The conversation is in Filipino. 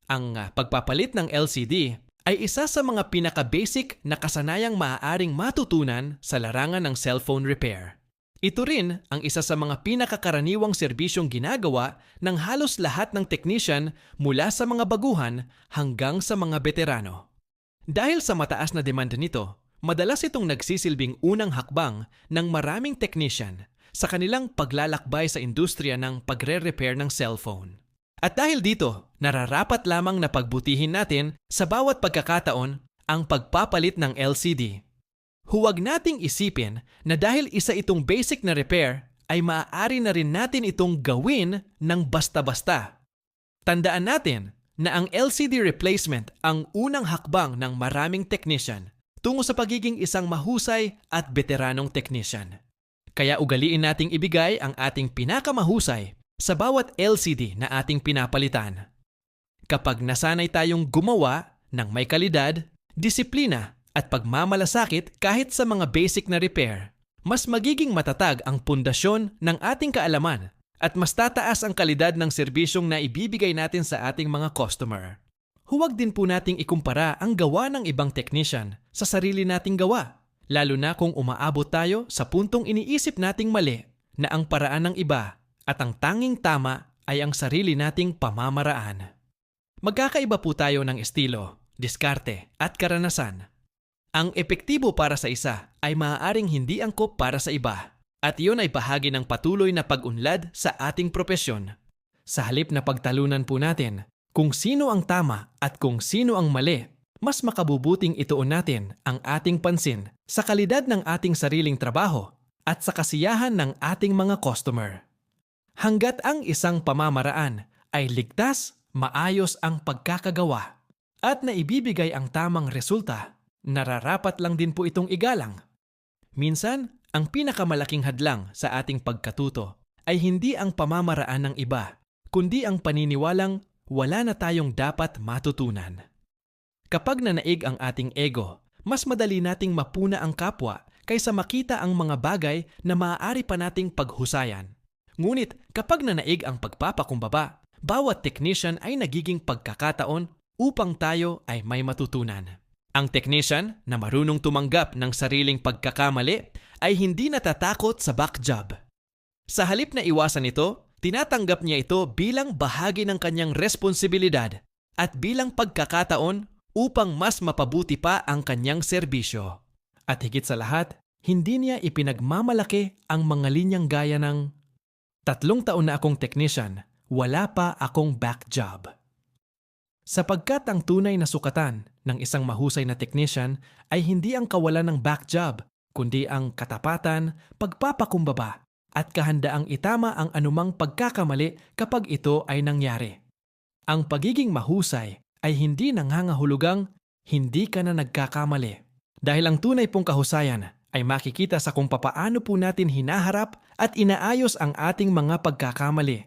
Ang pagpapalit ng LCD ay isa sa mga pinaka-basic na kasanayang maaaring matutunan sa larangan ng cellphone repair. Ito rin ang isa sa mga pinakakaraniwang serbisyong ginagawa ng halos lahat ng technician mula sa mga baguhan hanggang sa mga veterano. Dahil sa mataas na demanda nito, madalas itong nagsisilbing unang hakbang ng maraming technician sa kanilang paglalakbay sa industriya ng pagre-repair ng cellphone. At dahil dito, nararapat lamang na pagbutihin natin sa bawat pagkakataon ang pagpapalit ng LCD. Huwag nating isipin na dahil isa itong basic na repair ay maaari na rin natin itong gawin ng basta-basta. Tandaan natin na ang LCD replacement ang unang hakbang ng maraming technician tungo sa pagiging isang mahusay at veteranong technician. Kaya ugaliin nating ibigay ang ating pinakamahusay sa bawat LCD na ating pinapalitan. Kapag nasanay tayong gumawa ng may kalidad, disiplina at pagmamalasakit kahit sa mga basic na repair, mas magiging matatag ang pundasyon ng ating kaalaman at mas tataas ang kalidad ng serbisyong na ibibigay natin sa ating mga customer. Huwag din po nating ikumpara ang gawa ng ibang technician sa sarili nating gawa, lalo na kung umaabot tayo sa puntong iniisip nating mali na ang paraan ng iba at ang tanging tama ay ang sarili nating pamamaraan. Magkakaiba po tayo ng estilo, diskarte at karanasan. Ang epektibo para sa isa ay maaaring hindi angkop para sa iba at iyon ay bahagi ng patuloy na pag-unlad sa ating propesyon. Sa halip na pagtalunan po natin kung sino ang tama at kung sino ang mali, mas makabubuting ituon natin ang ating pansin sa kalidad ng ating sariling trabaho at sa kasiyahan ng ating mga customer. Hanggat ang isang pamamaraan ay ligtas, maayos ang pagkakagawa at naibibigay ang tamang resulta, nararapat lang din po itong igalang. Minsan, ang pinakamalaking hadlang sa ating pagkatuto ay hindi ang pamamaraan ng iba, kundi ang paniniwalang wala na tayong dapat matutunan. Kapag nanaig ang ating ego, mas madali nating mapuna ang kapwa kaysa makita ang mga bagay na maaari pa nating paghusayan. Ngunit kapag nanaig ang pagpapakumbaba, bawat technician ay nagiging pagkakataon upang tayo ay may matutunan. Ang technician na marunong tumanggap ng sariling pagkakamali ay hindi natatakot sa back job. Sa halip na iwasan ito, tinatanggap niya ito bilang bahagi ng kanyang responsibilidad at bilang pagkakataon upang mas mapabuti pa ang kanyang serbisyo. At higit sa lahat, hindi niya ipinagmamalaki ang mga linyang gaya ng 3 taon na akong technician, wala pa akong back job. Sapagkat ang tunay na sukatan ng isang mahusay na technician ay hindi ang kawalan ng back job, kundi ang katapatan, pagpapakumbaba, at kahandaang itama ang anumang pagkakamali kapag ito ay nangyari. Ang pagiging mahusay ay hindi nangangahulugang hindi ka na nagkakamali. Dahil ang tunay pong kahusayan ay makikita sa kung papaano po natin hinaharap at inaayos ang ating mga pagkakamali.